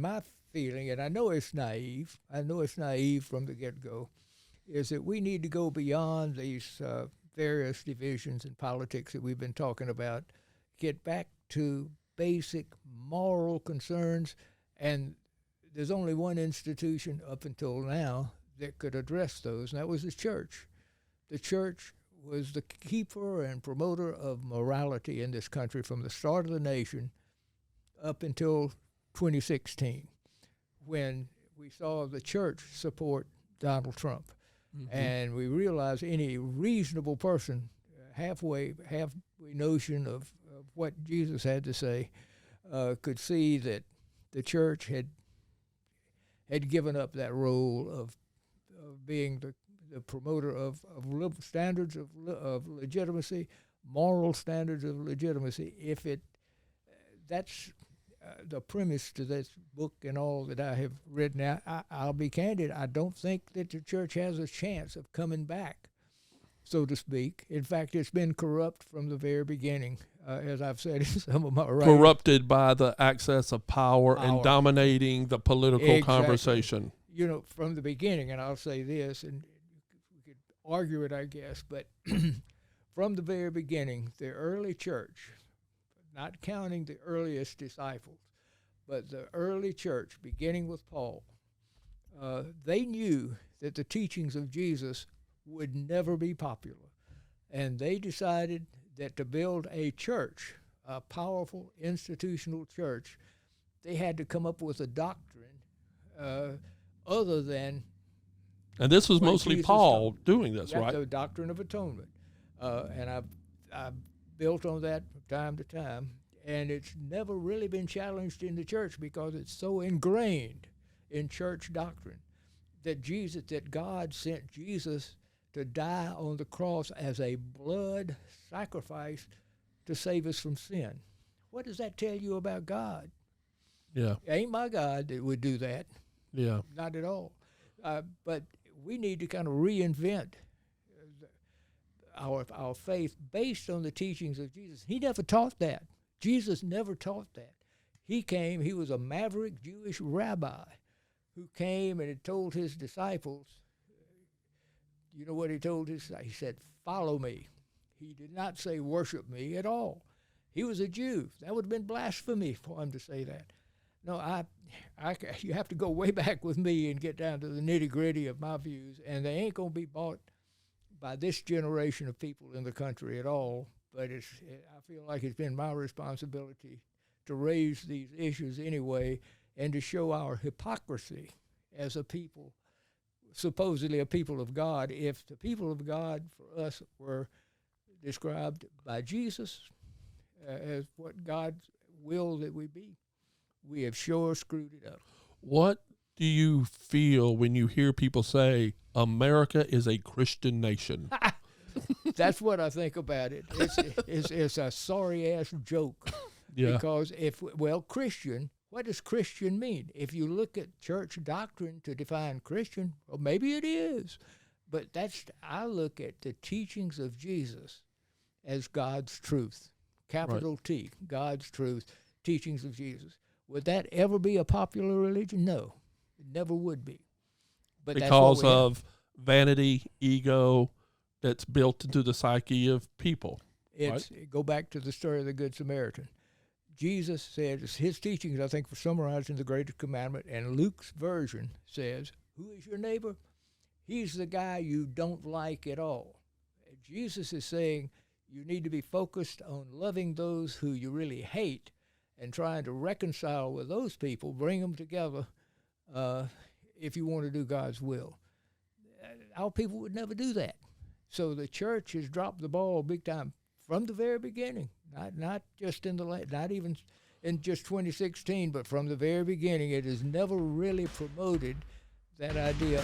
My feeling, and I know it's naive, from the get-go, is that we need to go beyond these various divisions in politics that we've been talking about, get back to basic moral concerns, and there's only one institution up until now that could address those, and that was the church. The church was the keeper and promoter of morality in this country from the start of the nation up until 2016, when we saw the church support Donald Trump. Mm-hmm. And we realized any reasonable person, halfway notion of what Jesus had to say, could see that the church had given up that role of being the promoter of standards of legitimacy, moral standards of legitimacy. That's the premise to this book and all that I have written. I'll be candid. I don't think that the church has a chance of coming back, so to speak. In fact, it's been corrupt from the very beginning, as I've said in some of my writings. Corrupted by the access of power and dominating the political conversation. From the beginning, and I'll say this, and we could argue it, I guess, but from the very beginning, the early church, not counting the earliest disciples, but the early church, beginning with Paul, they knew that the teachings of Jesus would never be popular. And they decided that to build a church, a powerful institutional church, they had to come up with a doctrine other than... And this was mostly Jesus Paul taught. doing this, right? The doctrine of atonement. And I've built on that from time to time, and it's never really been challenged in the church because it's so ingrained in church doctrine that God sent Jesus to die on the cross as a blood sacrifice to save us from sin. What does that tell you about God? Yeah. It ain't my God that would do that. Yeah. Not at all. But we need to kind of reinvent our faith based on the teachings of Jesus. He never taught that. Jesus never taught that. He was a maverick Jewish rabbi who came and had told his disciples, you know what he told his disciples? He said, follow me. He did not say worship me at all. He was a Jew. That would have been blasphemy for him to say that. No, you have to go way back with me and get down to the nitty-gritty of my views, and they ain't going to be bought by this generation of people in the country at all. But I feel like it's been my responsibility to raise these issues anyway and to show our hypocrisy as a people, supposedly a people of God. If the people of God for us were described by Jesus as what God's will that we be, we have sure screwed it up. What do you feel when you hear people say America is a Christian nation? That's what I think about it. It's a sorry-ass joke. Yeah. Because Christian, what does Christian mean? If you look at church doctrine to define Christian, well, maybe it is. But I look at the teachings of Jesus as God's truth. Capital right. T, God's truth, teachings of Jesus. Would that ever be a popular religion? No, it never would be. But because of vanity, ego, that's built into the psyche of people. Go back to the story of the Good Samaritan. Jesus said, his teachings, I think, were summarized in the Greatest Commandment, and Luke's version says, who is your neighbor? He's the guy you don't like at all. Jesus is saying you need to be focused on loving those who you really hate and trying to reconcile with those people, bring them together if you want to do God's will. Our people would never do that. So the church has dropped the ball big time from the very beginning, not just not even in just 2016, but from the very beginning. It has never really promoted that idea